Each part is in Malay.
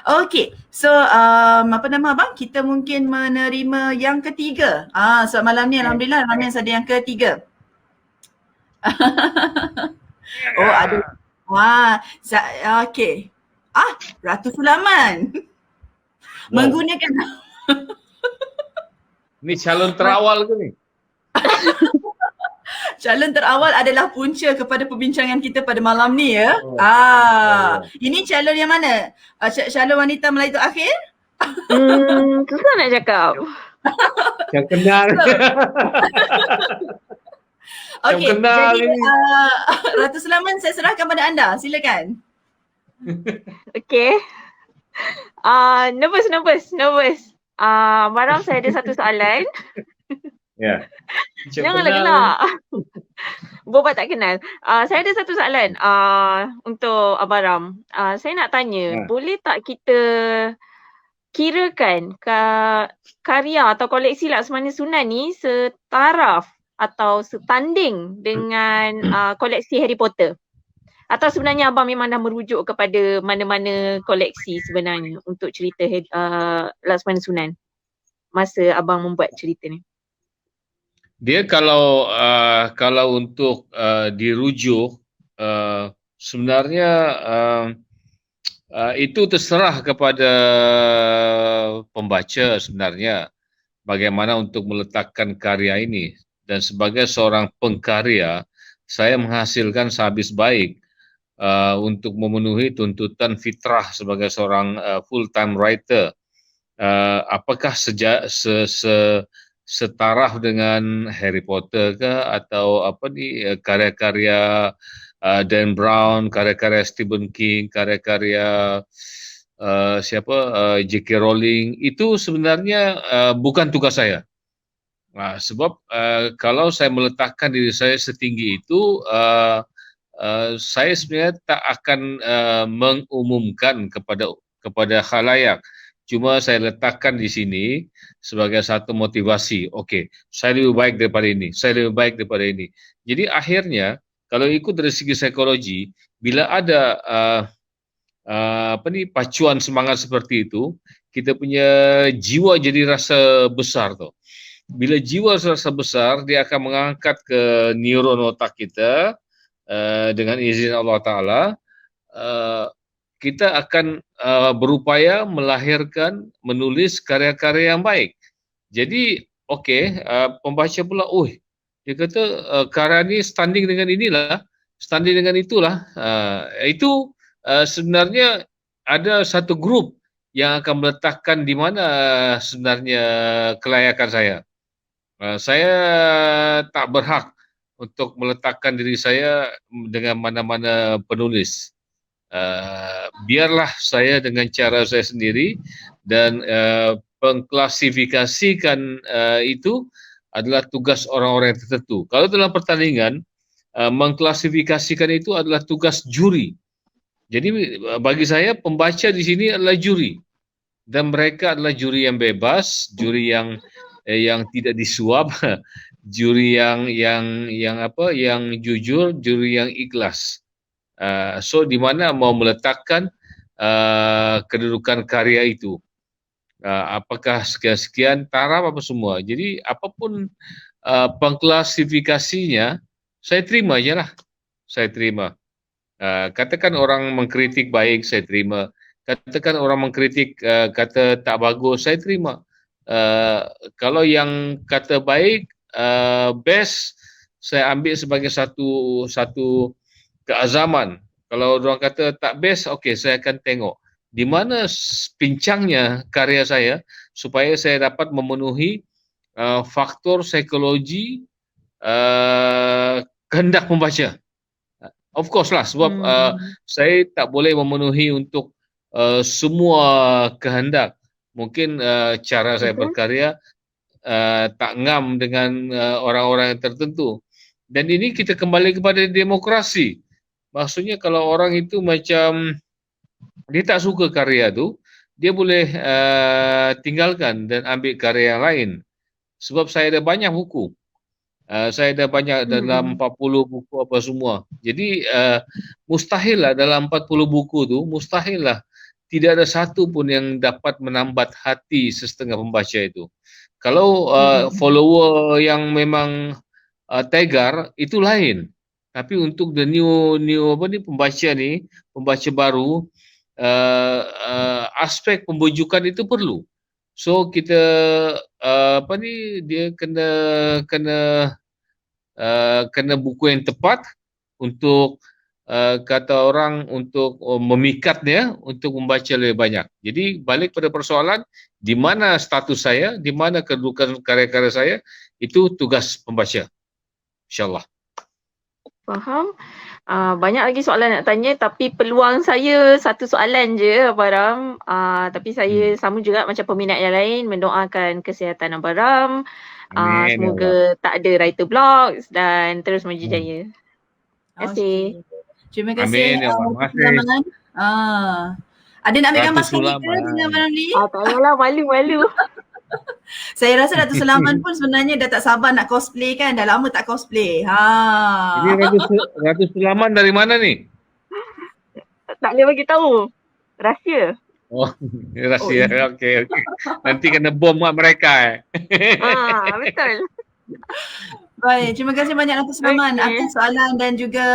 Okey, so apa nama abang? Kita mungkin menerima yang ketiga. So malam ni alhamdulillah Ramin ada yang ketiga. Oh ada. Okey. Ratu Sulaman. Wow. Menggunakan Ni calon terawal ke ni? calon terawal adalah punca kepada perbincangan kita pada malam ni ya. Ini calon yang mana? Calon wanita Melayu akhir? Susah nak cakap. Yang kenal. Okey, kenal jadi ini. Ratu Sulaman saya serahkan pada anda. Silakan. Okey. Nervous. Maram saya ada satu soalan. Ya. Janganlah gelak. Bobat tak kenal. Saya ada satu soalan untuk Abang Ram. Saya nak tanya, boleh tak kita kirakan karya atau koleksi Laksmana Sunan ni setaraf atau setanding dengan koleksi Harry Potter? Atau sebenarnya abang memang dah merujuk kepada mana-mana koleksi sebenarnya untuk cerita Laksmana Sunan masa abang membuat cerita ni? Dia kalau untuk dirujuk, sebenarnya itu terserah kepada pembaca sebenarnya bagaimana untuk meletakkan karya ini. Dan sebagai seorang pengkarya, saya menghasilkan sehabis baik untuk memenuhi tuntutan fitrah sebagai seorang full-time writer. Apakah setaraf dengan Harry Potter ke atau karya-karya Dan Brown, karya-karya Stephen King, karya-karya J.K. Rowling, itu sebenarnya bukan tugas saya. Sebab kalau saya meletakkan diri saya setinggi itu, saya sebenarnya tak akan mengumumkan kepada khalayak. Cuma saya letakkan di sini sebagai satu motivasi. Okey, saya lebih baik daripada ini, saya lebih baik daripada ini. Jadi akhirnya, kalau ikut dari segi psikologi, bila ada pacuan semangat seperti itu, kita punya jiwa jadi rasa besar tu. Bila jiwa rasa besar, dia akan mengangkat ke neuron otak kita dengan izin Allah Ta'ala. Kita akan berupaya melahirkan, menulis karya-karya yang baik. Jadi, pembaca pula, dia kata karya ni standing dengan inilah, standing dengan itulah. Itu sebenarnya ada satu grup yang akan meletakkan di mana sebenarnya kelayakan saya. Saya tak berhak untuk meletakkan diri saya dengan mana-mana penulis. Biarlah saya dengan cara saya sendiri, dan pengklasifikasikan itu adalah tugas orang-orang yang tertentu. Kalau dalam pertandingan, mengklasifikasikan itu adalah tugas juri. Jadi bagi saya pembaca di sini adalah juri, dan mereka adalah juri yang bebas, juri yang tidak disuap, juri yang jujur, juri yang ikhlas. So di mana mau meletakkan kedudukan karya itu, apakah sekian-sekian taraf apa semua. Jadi apapun pengklasifikasinya, saya terima je lah. Saya terima. Katakan orang mengkritik baik, saya terima. Katakan orang mengkritik kata tak bagus, saya terima. Kalau yang kata baik, best, saya ambil sebagai satu keazaman. Kalau orang kata tak best, saya akan tengok di mana pincangnya karya saya supaya saya dapat memenuhi faktor psikologi kehendak membaca. Of course lah, sebab saya tak boleh memenuhi untuk semua kehendak. Mungkin cara saya berkarya tak ngam dengan orang-orang yang tertentu. Dan ini kita kembali kepada demokrasi. Maksudnya kalau orang itu macam dia tak suka karya tu, dia boleh tinggalkan dan ambil karya yang lain. Sebab saya ada banyak buku. Saya ada banyak dalam 40 buku apa semua. Jadi mustahil lah dalam 40 buku tu, mustahil lah tidak ada satu pun yang dapat menambat hati sesetengah pembaca itu. Kalau follower yang memang tegar itu lain. Tapi untuk the new pembaca baru, aspek pembujukan itu perlu. So kita dia kena buku yang tepat untuk kata orang untuk memikatnya untuk membaca lebih banyak. Jadi balik pada persoalan di mana status saya, di mana kedudukan karya-karya saya, itu tugas pembaca. InsyaAllah. Faham. Banyak lagi soalan nak tanya tapi peluang saya satu soalan je Abang Ram. Tapi saya sama juga macam peminat yang lain mendoakan kesihatan Abang Ram. Amin, Semoga tak ada writer blocks dan terus maju jaya. Terima kasih. Terima kasih. Amin, ya Allah. Terima kasih. Ada nak ambil gambar Ratu sekali ke Sulaman. dengan Abang Ramli? Tak payahlah, malu-malu. Saya rasa Datuk Sulaman pun sebenarnya dah tak sabar nak cosplay kan. Dah lama tak cosplay. Ini Ratu Sulaman dari mana ni? Tak boleh bagi tahu. Rahsia. Oh, rahsia. Okey. Nanti kena bom mereka. Betul. Baik, terima kasih banyak Datuk Sulaman Okey. atas soalan dan juga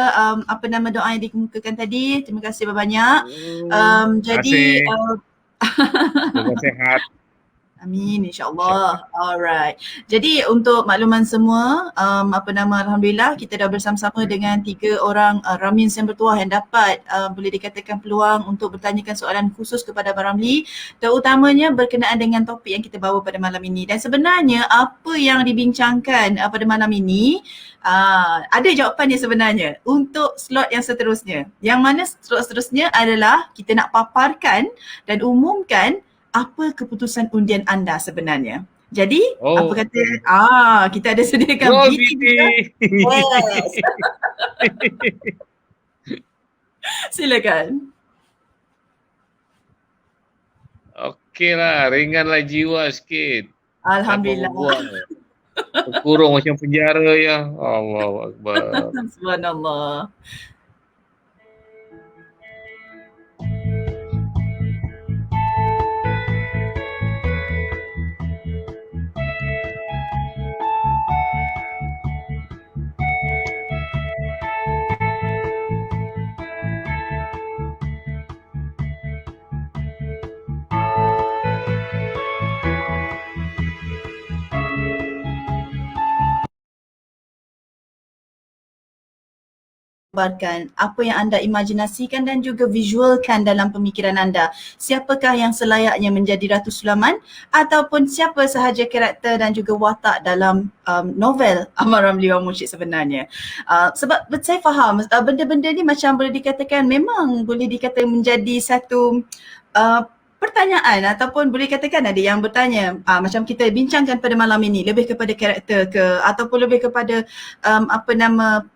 doa yang dikemukakan tadi. Terima kasih banyak. Jadi Semoga sehat. amin, insyaAllah. Alright. Jadi untuk makluman semua, Alhamdulillah kita dah bersama-sama dengan 3 orang Ramins yang bertuah yang dapat boleh dikatakan peluang untuk bertanyakan soalan khusus kepada Abang Ramli, terutamanya berkenaan dengan topik yang kita bawa pada malam ini. Dan sebenarnya apa yang dibincangkan pada malam ini, ada jawapannya sebenarnya untuk slot yang seterusnya. Yang mana slot seterusnya adalah kita nak paparkan dan umumkan apa keputusan undian anda sebenarnya. Jadi, apa kata, kita ada sediakan VT juga. Yes. Silakan. Okeylah, ringanlah jiwa sikit. Alhamdulillah. Kurung macam penjara ya. Allahu Akbar. Subhanallah. Apa yang anda imajinasikan dan juga visualkan dalam pemikiran anda. Siapakah yang selayaknya menjadi Ratu Sulaman ataupun siapa sahaja karakter dan juga watak dalam novel Abang Ramli Wang Munsyid sebenarnya. Sebab saya faham benda-benda ni macam boleh dikatakan memang boleh dikatakan menjadi satu pertanyaan ataupun boleh katakan ada yang bertanya macam kita bincangkan pada malam ini lebih kepada karakter ke ataupun lebih kepada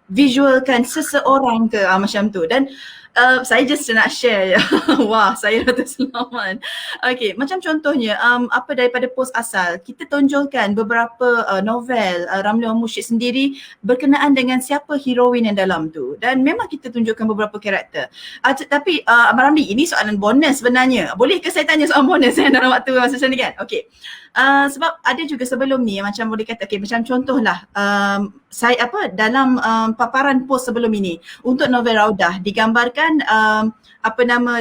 visualkan seseorang ke macam tu. Dan saya just nak share ya. Wah, saya Ratu Sulaman. Okay, macam contohnya daripada post asal kita tonjolkan beberapa novel Ramli Wang Munsyid sendiri berkenaan dengan siapa heroin yang dalam tu, dan memang kita tunjukkan beberapa karakter. Tapi Abang Ramli, ini soalan bonus sebenarnya. Boleh ke saya tanya soalan bonus dalam waktu masa macam ni kan? Okay. Sebab ada juga sebelum ni macam boleh kata, macam contohlah saya dalam paparan post sebelum ini untuk novel Raudah digambarkan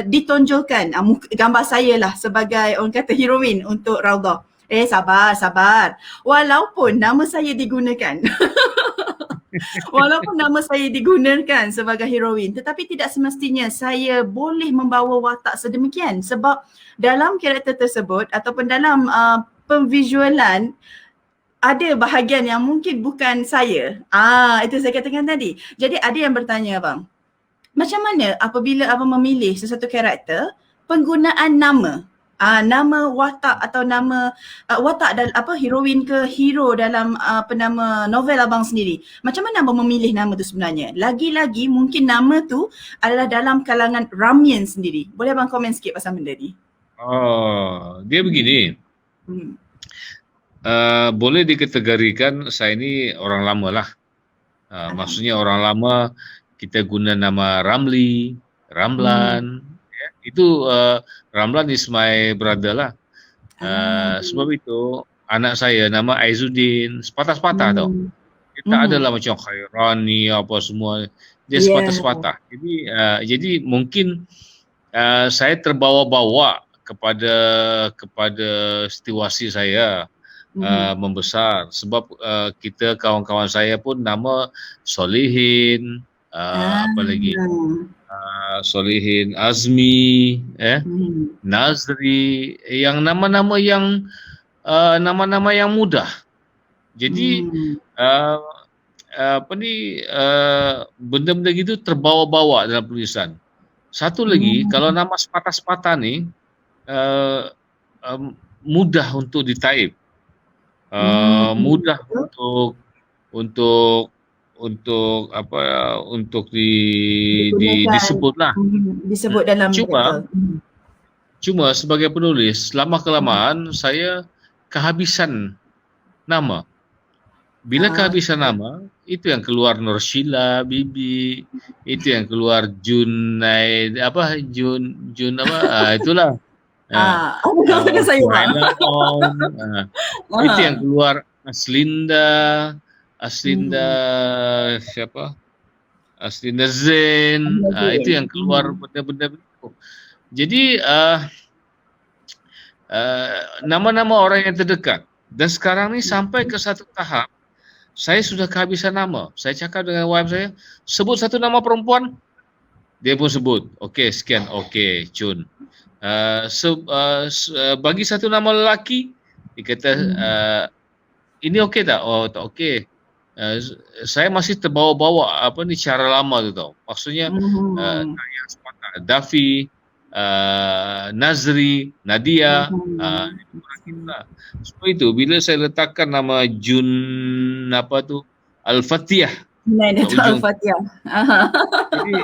ditonjolkan gambar saya lah sebagai orang kata heroin untuk Raudah. Sabar. Walaupun nama saya digunakan walaupun nama saya digunakan sebagai heroin, tetapi tidak semestinya saya boleh membawa watak sedemikian, sebab dalam karakter tersebut ataupun dalam pemvisualan ada bahagian yang mungkin bukan saya. Itu saya katakan tadi. Jadi ada yang bertanya, abang, macam mana apabila abang memilih sesuatu karakter, penggunaan nama, nama watak atau nama watak dan heroin ke hero dalam novel abang sendiri. Macam mana abang memilih nama tu sebenarnya? Lagi-lagi mungkin nama tu adalah dalam kalangan Ramian sendiri. Boleh abang komen sikit pasal benda ni? Dia begini. Boleh dikategorikan saya ni orang lama lah. Maksudnya orang lama kita guna nama Ramli, Ramlan, Itu Ramlan is my brother lah. Ah. Sebab itu anak saya nama Aizuddin, sepatah-sepatah tau. Dia tak adalah macam Khairani apa semua. Dia Yeah. sepatah-sepatah. Jadi mungkin saya terbawa-bawa kepada situasi saya membesar. Sebab kita kawan-kawan saya pun nama Solihin, apa lagi? Solihin Azmi, Nazri, yang nama-nama yang mudah. Jadi benda-benda gitu terbawa-bawa dalam tulisan. Satu lagi, kalau nama sepatah-sepatah ni mudah untuk ditaip, mudah untuk disebutlah. Disebut dalam Cuma sebagai penulis, lama kelamaan saya kehabisan nama. Bila kehabisan nama, itu yang keluar Nursila Bibi, itu yang keluar Junaid itulah. Itu yang keluar Aslinda siapa? Aslinda Zain, itu yang keluar benda-benda itu. Jadi nama-nama orang yang terdekat. Dan sekarang ni sampai ke satu tahap saya sudah kehabisan nama. Saya cakap dengan wife saya, sebut satu nama perempuan, dia pun sebut. Okey, sekian. Okey, Chun. Bagi satu nama lelaki, dia kata, ini okey tak? Oh, tak okey. Saya masih terbawa-bawa cara lama tu tau. Maksudnya yang sepatah, Dafi, Nazri, Nadia, sebab itu bila saya letakkan nama Jun Al-Fatihah, Al-Fatihah. Jadi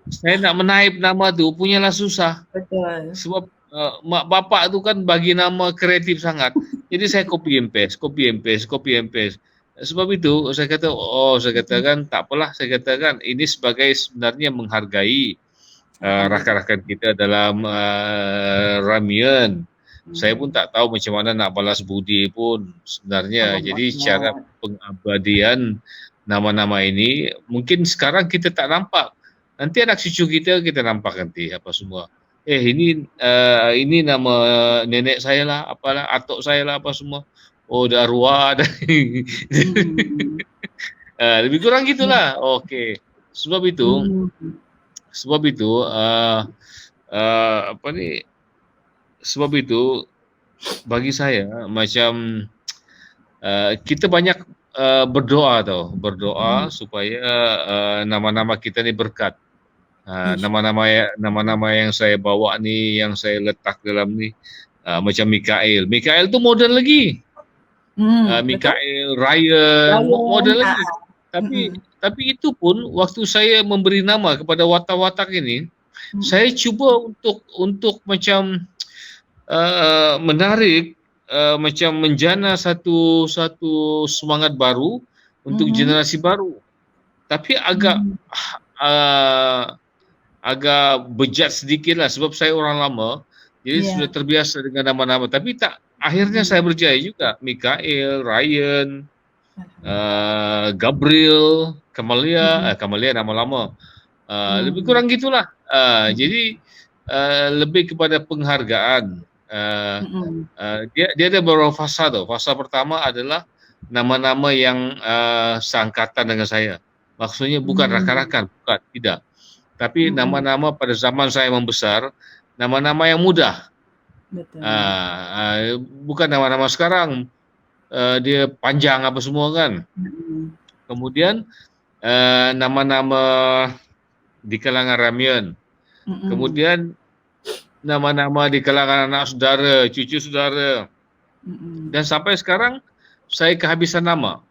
saya nak menaip nama tu punyalah susah. Betul. Sebab mak bapak tu kan bagi nama kreatif sangat. Jadi saya copy and paste. Sebab itu saya katakan tak apalah, saya katakan ini sebagai sebenarnya menghargai rakan-rakan kita dalam Ramian. Saya pun tak tahu macam mana nak balas budi pun sebenarnya. Jadi cara pengabadian nama-nama ini mungkin sekarang kita tak nampak. Nanti anak cucu kita nampak nanti apa semua. Ini nama nenek saya lah, apalah, atuk saya lah apa semua. Oh, dah arwah dah. Lebih kurang gitulah. Okey. Sebab itu sebab itu bagi saya macam kita banyak berdoa supaya nama-nama kita ni berkat. Nama-nama yang saya bawa ni, yang saya letak dalam ni, macam Mikael tu moden lagi. Mikael, Ryan moden lagi. Tapi itu pun waktu saya memberi nama kepada watak-watak ini, saya cuba untuk macam menarik, macam menjana satu semangat baru untuk generasi baru. Tapi agak bejat sedikit lah sebab saya orang lama, jadi sudah terbiasa dengan nama-nama. Tapi akhirnya saya berjaya juga. Mikael, Ryan, Gabriel, Kamalia nama lama. Lebih kurang gitulah. Jadi lebih kepada penghargaan. Dia ada beberapa fasa tu. Fasa pertama adalah nama-nama yang seangkatan dengan saya. Maksudnya bukan rakan-rakan, bukan, tidak. Tapi nama-nama pada zaman saya membesar, nama-nama yang mudah. Betul. Bukan nama-nama sekarang. Dia panjang apa semua kan. Kemudian nama-nama di kalangan Ramian. Kemudian nama-nama di kalangan anak saudara, cucu saudara. Dan sampai sekarang saya kehabisan nama.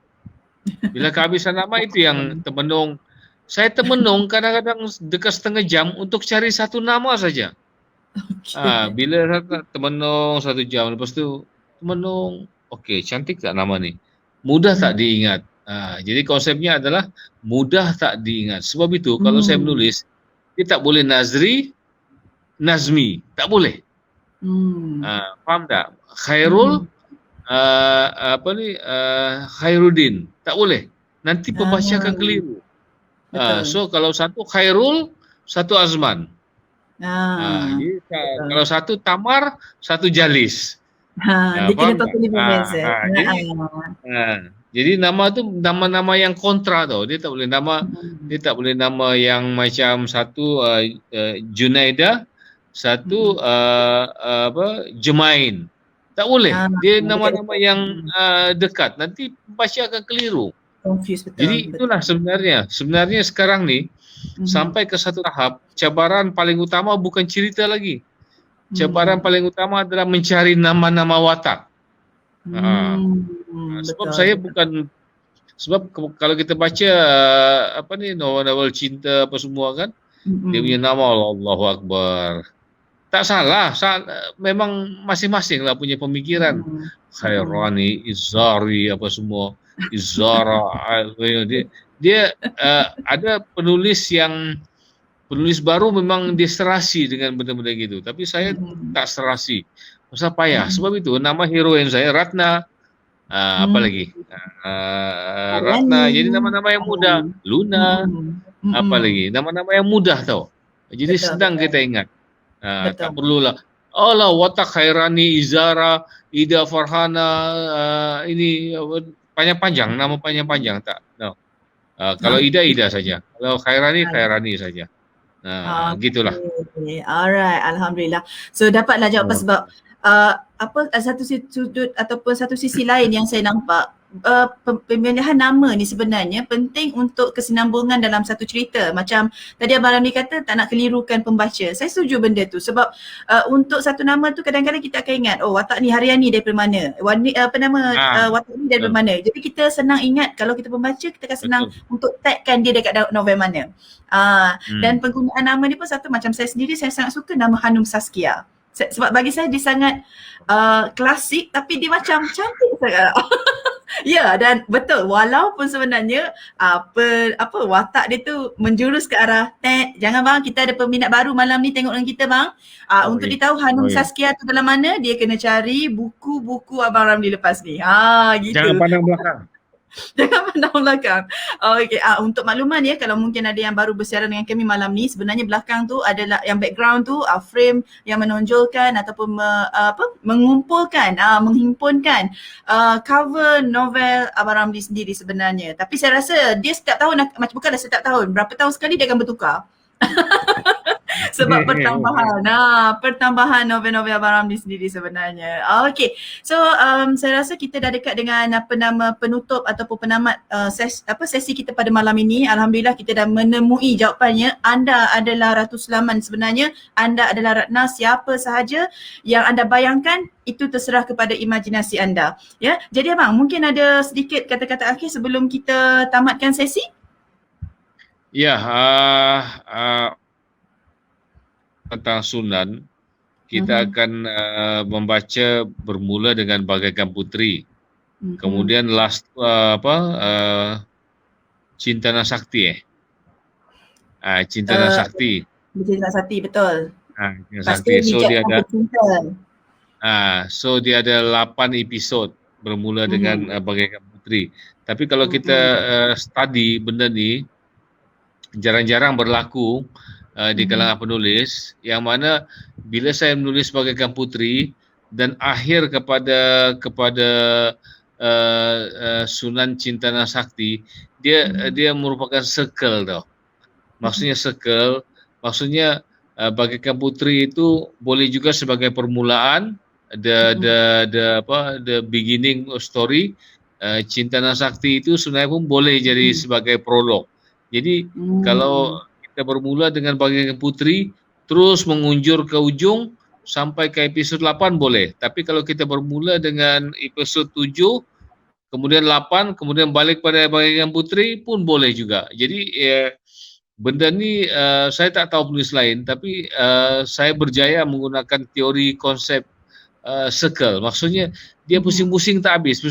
Bila kehabisan nama itu yang termenung. Saya termenung kadang-kadang dekat setengah jam untuk cari satu nama saja. Bila termenung 1 jam, lepas tu termenung, okey, cantik tak nama ni? Mudah tak diingat? Jadi konsepnya adalah mudah tak diingat. Sebab itu kalau saya menulis, dia tak boleh Nazri, Nazmi, tak boleh. Faham tak? Khairul Khairuddin, tak boleh. Nanti pembaca akan keliru. Betul. So kalau satu Khairul, satu Azman. Jadi kalau satu Tamar, satu Jalis. Dia kena tahu berbeza. Jadi nama tu nama-nama yang kontra tau. Dia tak boleh nama yang macam satu Junaida, satu Jemain. Tak boleh. Dia nama-nama yang dekat. Nanti baca akan keliru. Confused, betul. Jadi itulah sebenarnya sekarang ni sampai ke satu tahap, cabaran paling utama bukan cerita lagi. Cabaran paling utama adalah mencari nama-nama watak. Sebab saya bukan, sebab kalau kita baca novel-novel cinta apa semua kan, dia punya nama Allahu Akbar. Tak salah, memang masing-masing lah punya pemikiran. Khairani, Izari apa semua, Izara, dia ada penulis baru memang dia serasi dengan benda-benda gitu. Tapi saya tak serasi. Masa payah. Sebab itu nama heroin saya Ratna. Apa lagi? Ratna. Jadi nama-nama yang mudah. Luna. Apa lagi? Nama-nama yang mudah tau. Jadi sedang kita ingat. Tak perlulah. Allah watak Khairani, Izara, Ida Farhana, ini panjang-panjang, nama panjang-panjang tak. No. Kalau Ida saja. Kalau Khairani saja. Gitulah. Alright, alhamdulillah. So dapatlah jawapan sebab satu sudut ataupun satu sisi lain yang saya nampak, pemilihan nama ni sebenarnya penting untuk kesinambungan dalam satu cerita. Macam tadi Abang Ramli kata tak nak kelirukan pembaca. Saya setuju benda tu sebab untuk satu nama tu kadang-kadang kita akan ingat, oh watak ni Haryani daripada mana, watak ni daripada mana. Jadi kita senang ingat, kalau kita pembaca kita akan senang untuk tagkan dia dekat novel mana. Dan penggunaan nama ni pun satu, macam saya sendiri saya sangat suka nama Hanum Saskia. Sebab bagi saya dia sangat klasik tapi dia macam cantik sangat. Ya, dan betul, walaupun sebenarnya watak dia tu menjurus ke arah jangan bang, kita ada peminat baru malam ni tengok dengan kita bang. Untuk dia tahu Hanum Saskia tu dalam mana, dia kena cari buku-buku Abang Ramli lepas ni. Gitu. Jangan pandang belakang. Jangan pandang belakang. Okey, untuk makluman ya, kalau mungkin ada yang baru bersiaran dengan kami malam ni, sebenarnya belakang tu adalah yang background tu frame yang menonjolkan ataupun mengumpulkan, menghimpunkan cover novel Abang Ramli sendiri sebenarnya. Tapi saya rasa dia setiap tahun, bukanlah setiap tahun, berapa tahun sekali dia akan bertukar. Sebab pertambahan novel-novel Abang Ramli sendiri sebenarnya. Okey. So saya rasa kita dah dekat dengan penutup ataupun penamat sesi kita pada malam ini. Alhamdulillah kita dah menemui jawapannya. Anda adalah Ratu Sulaman sebenarnya. Anda adalah Ratna, siapa sahaja yang anda bayangkan itu terserah kepada imajinasi anda. Ya. Jadi abang, mungkin ada sedikit kata-kata akhir sebelum kita tamatkan sesi? Ya, tentang Sunan, kita akan membaca bermula dengan Bagaikan Puteri. Kemudian Cintana Sakti Cintana Sakti. Cintana Sakti, betul. Cintana Sakti. So dia ada 8 episod bermula dengan Bagaikan Puteri. Tapi kalau kita study benda ni, jarang-jarang berlaku di kalangan penulis, yang mana bila saya menulis Bagaikan Puteri dan akhir kepada Sunan Cintana Sakti, dia merupakan circle tau. Maksudnya circle, maksudnya Bagaikan Puteri itu boleh juga sebagai permulaan, the beginning of story. Cintana Sakti itu sebenarnya pun boleh jadi sebagai prolog. Jadi kalau kita bermula dengan Bagaikan Puteri, terus mengunjur ke ujung sampai ke episod 8 boleh. Tapi kalau kita bermula dengan episod 7, kemudian 8, kemudian balik pada Bagaikan Puteri pun boleh juga. Jadi benda ni saya tak tahu penulis lain, tapi saya berjaya menggunakan teori konsep circle. Maksudnya dia pusing-pusing tak habis.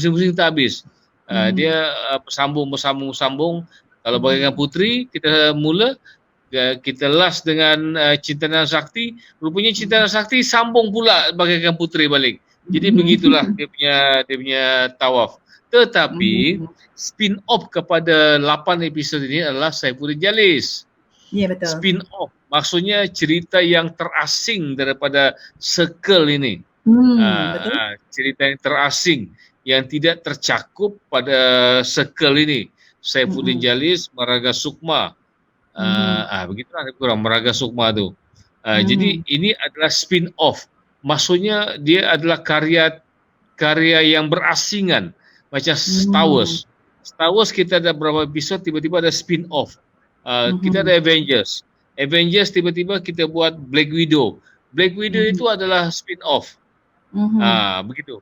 Dia bersambung. Kalau Bagaikan Puteri kita mula, kita last dengan Cinta dan Sakti, rupanya Cinta dan Sakti sambung pula bagaikan puteri balik. Jadi begitulah dia punya tawaf. Tetapi spin off kepada 8 episod ini adalah Saifuddin Jalis. Ya, betul. Spin off maksudnya cerita yang terasing daripada circle ini. Betul. Cerita yang terasing yang tidak tercakup pada circle ini. Saifuddin Jalis, Maraga Sukma. Begitulah kurang Maraga Sukma tu. Jadi ini adalah spin off. Maksudnya dia adalah karya yang berasingan macam Star Wars. Star Wars kita ada berapa episod tiba-tiba ada spin off. Kita ada Avengers. Avengers tiba-tiba kita buat Black Widow. Black Widow itu adalah spin off. Begitu.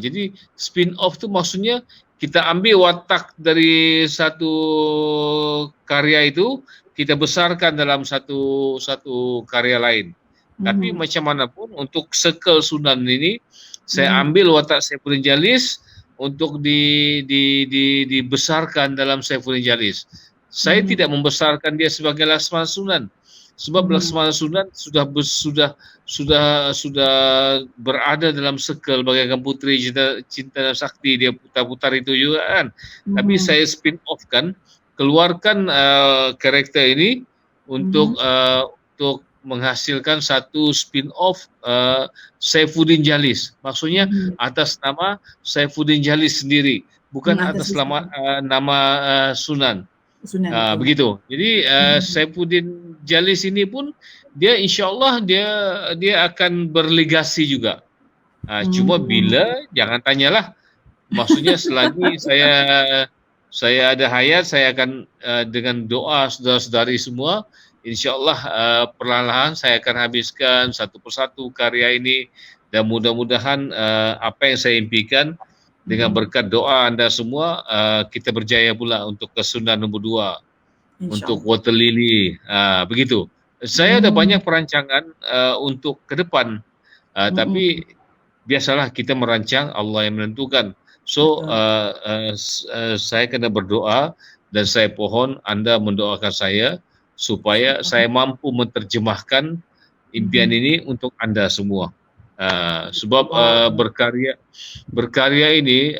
Jadi spin off tu maksudnya kita ambil watak dari satu karya itu, kita besarkan dalam satu karya lain. Tapi macam mana pun untuk circle Sunan ini, saya ambil watak Saifuddin Jalis untuk dibesarkan dalam Saifuddin Jalis. Saya tidak membesarkan dia sebagai Laksamana Sunan. Sebab Laksamana Sunan sudah berada dalam circle bagaikan puteri cinta dan sakti, dia putar-putar itu juga kan. Tapi saya spin off kan, keluarkan karakter ini untuk menghasilkan satu spin off Saifuddin Jalis. Maksudnya atas nama Saifuddin Jalis sendiri, bukan atas nama Sunan. Begitu. Jadi Saifuddin Jalis ini pun dia insya-Allah dia akan berlegasi juga. Cuma bila jangan tanyalah. Maksudnya selagi saya ada hayat, saya akan dengan doa saudara-saudari semua, insya-Allah perlahan-lahan saya akan habiskan satu persatu karya ini, dan mudah-mudahan apa yang saya impikan dengan berkat doa anda semua, kita berjaya pula untuk ke Sunan nombor 2, untuk Water Lily. Begitu. Saya ada banyak perancangan untuk ke depan, tapi biasalah kita merancang, Allah yang menentukan. So saya kena berdoa, dan saya pohon anda mendoakan saya supaya saya mampu menerjemahkan impian ini untuk anda semua. Sebab berkarya ini,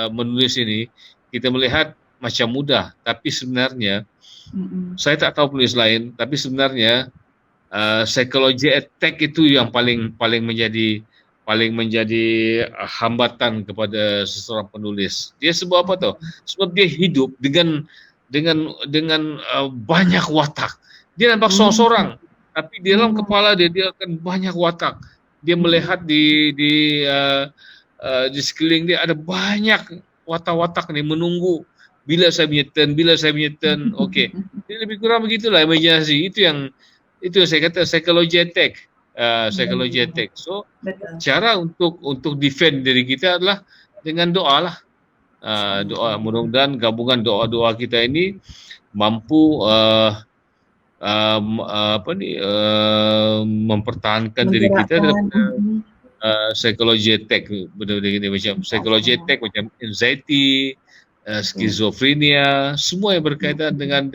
menulis ini, kita melihat macam mudah, tapi sebenarnya saya tak tahu penulis lain, tapi sebenarnya psikologi attack itu yang paling menjadi hambatan kepada seseorang penulis. Dia sebab apa tahu? Sebab dia hidup dengan banyak watak. Dia nampak seorang-seorang, tapi di dalam kepala dia akan banyak watak. Dia melihat di sekeliling dia ada banyak watak-watak ni menunggu bila saya punya turn, okey. Dia lebih kurang begitulah imajinasi. Itu yang saya kata psikologi attack. Psikologi attack. So cara untuk defend diri kita adalah dengan doa lah. Doa, mudah-mudahan gabungan doa-doa kita ini mampu mempertahankan diri kita daripada psikologi attack, benda-benda gini, macam psikologi attack macam anxiety, skizofrenia, semua yang berkaitan dengan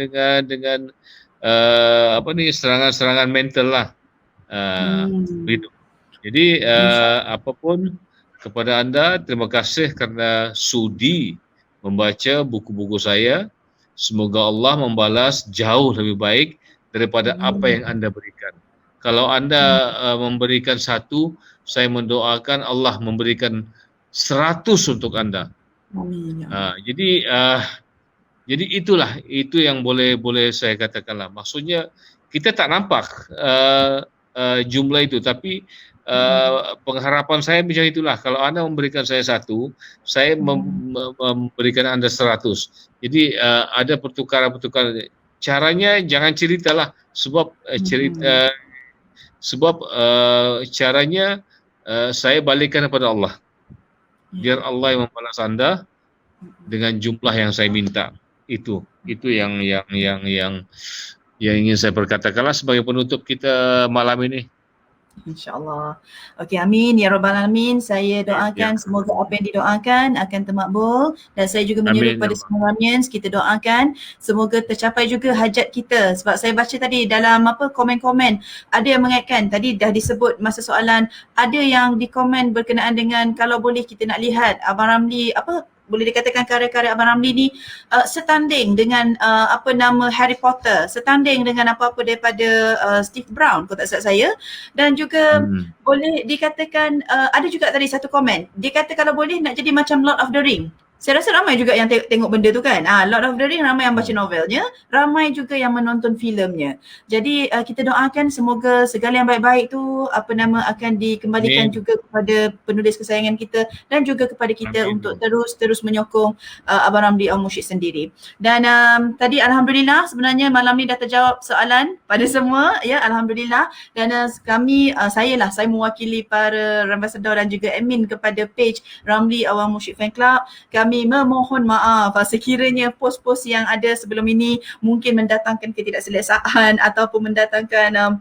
serangan-serangan mental lah. Begitu. Jadi apapun, kepada anda terima kasih kerana sudi membaca buku-buku saya. Semoga Allah membalas jauh lebih baik daripada apa yang anda berikan. Kalau anda memberikan 1, saya mendoakan Allah memberikan 100 untuk anda. Jadi itu yang boleh saya katakanlah. Maksudnya kita tak nampak jumlah itu, tapi pengharapan saya macam itulah. Kalau anda memberikan saya 1, saya memberikan anda 100. Jadi ada pertukaran. Caranya jangan ceritalah, sebab caranya saya balikkan kepada Allah. Biar Allah yang membalas anda dengan jumlah yang saya minta. Itu yang ingin saya perkatakanlah sebagai penutup kita malam ini. InsyaAllah. Okey, amin ya rabbal alamin. Saya doakan semoga apa yang didoakan akan termakbul, dan saya juga menyeru kepada semua Ramians, kita doakan semoga tercapai juga hajat kita. Sebab saya baca tadi dalam komen-komen, ada yang mengaitkan tadi dah disebut masa soalan, ada yang di komen berkenaan dengan kalau boleh kita nak lihat Abang Ramli boleh dikatakan karya-karya Abang Ramli ni setanding dengan Harry Potter, setanding dengan apa-apa daripada Steve Brown kalau tak silap saya, dan juga boleh dikatakan ada juga tadi satu komen, dia kata kalau boleh nak jadi macam Lord of the Ring. Saya rasa ramai juga yang tengok benda tu kan. Lord of the Ring ramai yang baca novelnya, ramai juga yang menonton filmnya. Jadi kita doakan semoga segala yang baik-baik tu akan dikembalikan juga kepada penulis kesayangan kita dan juga kepada kita untuk terus menyokong Abang Ramli Al-Mursyid sendiri. Dan tadi alhamdulillah sebenarnya malam ni dah terjawab soalan pada semua ya, alhamdulillah. Dan saya mewakili para ambassador dan juga admin kepada page Ramli Al-Mursyid Fan Club. Kami memohon maaf sekiranya pos-pos yang ada sebelum ini mungkin mendatangkan ketidakselesaan ataupun mendatangkan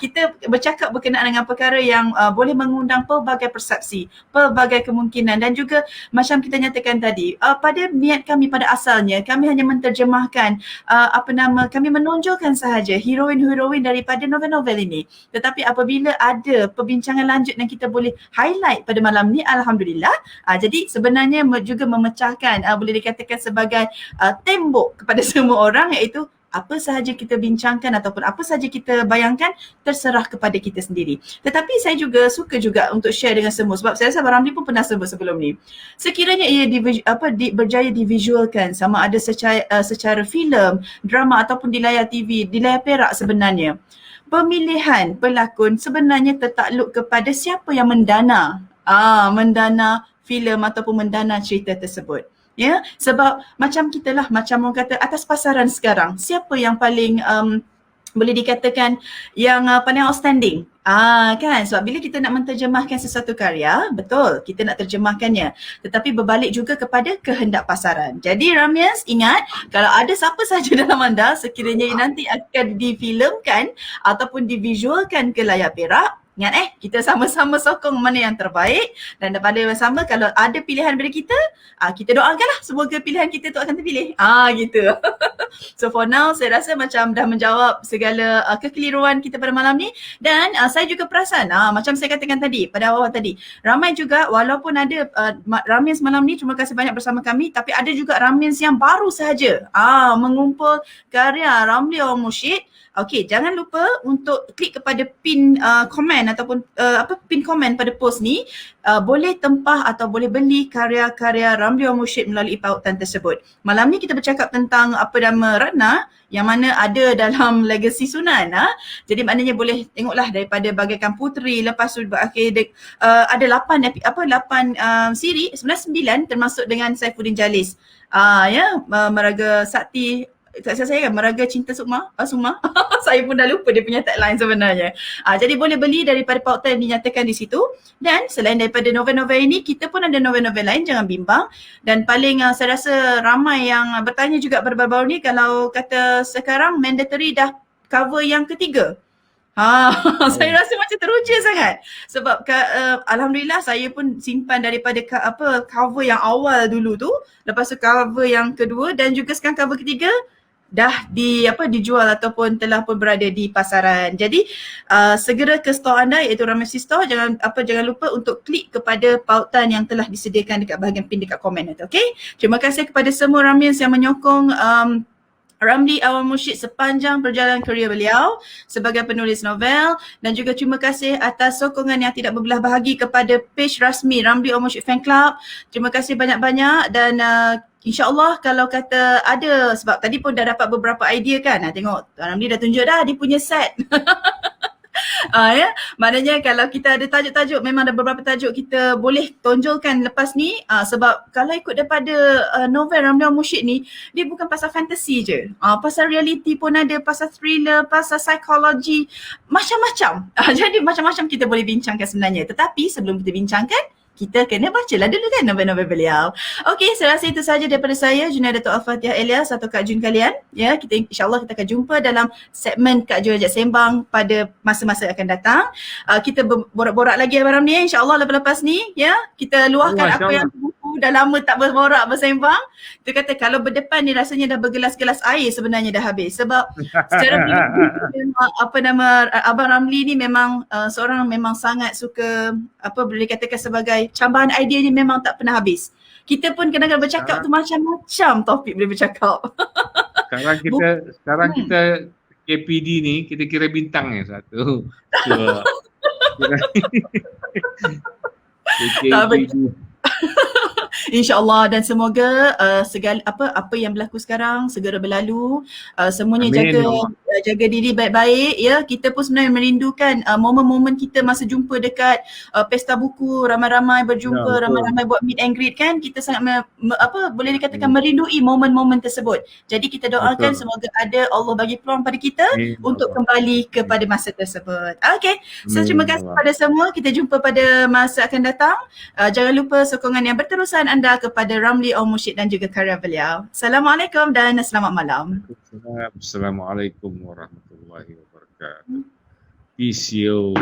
kita bercakap berkenaan dengan perkara yang boleh mengundang pelbagai persepsi, pelbagai kemungkinan, dan juga macam kita nyatakan tadi, pada niat kami pada asalnya kami hanya menterjemahkan kami menonjolkan sahaja heroin-heroin daripada novel-novel ini. Tetapi apabila ada perbincangan lanjut yang kita boleh highlight pada malam ni, alhamdulillah. Jadi sebenarnya juga memecahkan boleh dikatakan sebagai tembok kepada semua orang, iaitu apa sahaja kita bincangkan ataupun apa sahaja kita bayangkan terserah kepada kita sendiri. Tetapi saya juga suka juga untuk share dengan semua, sebab saya rasa Abang Ramli pun pernah sebut sebelum ni. Sekiranya ia berjaya divisualkan sama ada secara filem, drama ataupun di layar TV, di layar perak sebenarnya, pemilihan pelakon sebenarnya tertakluk kepada siapa yang mendana filem ataupun mendana cerita tersebut. Ya, sebab macam kita lah, macam orang kata atas pasaran sekarang, siapa yang paling boleh dikatakan yang paling outstanding? Kan, sebab bila kita nak menterjemahkan sesuatu karya, betul kita nak terjemahkannya, tetapi berbalik juga kepada kehendak pasaran. Jadi Ramians ingat, kalau ada siapa sahaja dalam anda sekiranya nanti akan difilemkan ataupun divisualkan ke layar perak, ingat kita sama-sama sokong mana yang terbaik, dan pada yang sama kalau ada pilihan daripada kita, kita doakanlah semoga pilihan kita tu akan terpilih. Gitu. So for now saya rasa macam dah menjawab segala kekeliruan kita pada malam ni, dan saya juga perasan macam saya katakan tadi pada awal tadi, ramai juga walaupun ada Ramians malam ni, terima kasih banyak bersama kami, tapi ada juga Ramians yang baru sahaja mengumpul karya Ramli Al-Mursyid. Okey, jangan lupa untuk klik kepada pin komen ataupun pin komen pada post ni, boleh tempah atau boleh beli karya-karya Ramli Al-Mursyid melalui pautan tersebut. Malam ni kita bercakap tentang Ratna yang mana ada dalam Legacy Sunan. Jadi maknanya boleh tengoklah daripada bagaikan puteri, lepas tu berakhir ada 8 siri, sebenarnya 9 termasuk dengan Saifuddin Jalis. Meraga Sakti, tak saya kan, Meraga Cinta Sukma. Saya pun dah lupa dia punya tagline sebenarnya. Jadi boleh beli daripada pautan yang dinyatakan di situ. Dan selain daripada novel-novel ini, kita pun ada novel-novel lain, jangan bimbang. Dan paling saya rasa ramai yang bertanya juga baru-baru ni, kalau kata sekarang mandatory dah cover yang ketiga. Saya rasa macam teruja sangat. Sebab alhamdulillah saya pun simpan daripada cover yang awal dulu tu, lepas tu cover yang kedua, dan juga sekarang cover ketiga dah dijual ataupun telah pun berada di pasaran. Jadi segera ke store anda, iaitu Ramli Store. Jangan lupa untuk klik kepada pautan yang telah disediakan dekat bahagian pin dekat komen nanti. Okey. Terima kasih kepada semua Ramians yang menyokong Ramli Al-Mursyid sepanjang perjalanan kerjaya beliau sebagai penulis novel, dan juga terima kasih atas sokongan yang tidak berbelah bahagi kepada page rasmi Ramli Al-Mursyid Fan Club. Terima kasih banyak-banyak, dan InsyaAllah kalau kata ada, sebab tadi pun dah dapat beberapa idea kan, tengok Ramli dah tunjuk dah dia punya set. Maknanya kalau kita ada tajuk-tajuk, memang ada beberapa tajuk kita boleh tonjolkan lepas ni, sebab kalau ikut daripada novel Ramli Al-Mursyid ni, dia bukan pasal fantasi je, pasal reality pun ada, pasal thriller, pasal psikologi, macam-macam. Jadi macam-macam kita boleh bincangkan sebenarnya. Tetapi sebelum kita bincangkan, kita kena bacalah dulu kan novel-novel beliau. Okey, saya rasa itu sahaja daripada saya, Junaid Dato' Al-Fatihah Elias atau Kak Jun kalian. Ya, kita insyaAllah kita akan jumpa dalam segmen Kak Jun Ajak Sembang pada masa-masa akan datang. Kita borak-borak lagi Abang Ramli insyaAllah lepas-lepas ni. Ya, kita luahkan apa yang dah lama tak berborak bersembang. Kita kata kalau berdepan ni rasanya dah bergelas-gelas air sebenarnya dah habis. Sebab secara memang Abang Ramli ni memang seorang memang sangat suka boleh dikatakan sebagai cambahan idea ni memang tak pernah habis. Kita pun kadang-kadang bercakap tu macam-macam topik boleh bercakap. Sekarang kita KPD ni kita kira bintang ni satu. KPD. InsyaAllah dan semoga segala apa yang berlaku sekarang segera berlalu. Semuanya jaga diri baik-baik ya. Kita pun sebenarnya merindukan momen-momen kita masa jumpa dekat pesta buku, ramai-ramai berjumpa, ramai-ramai buat meet and greet kan. Kita sangat boleh dikatakan merindui momen-momen tersebut. Jadi kita doakan semoga ada Allah bagi peluang pada kita untuk kembali kepada masa tersebut. Okey. So terima kasih kepada semua. Kita jumpa pada masa akan datang. Jangan lupa sokongan yang berterusan anda kepada Ramli Al-Mursyid dan juga karya beliau. Assalamualaikum dan selamat malam. Assalamualaikum warahmatullahi wabarakatuh. Peace yo.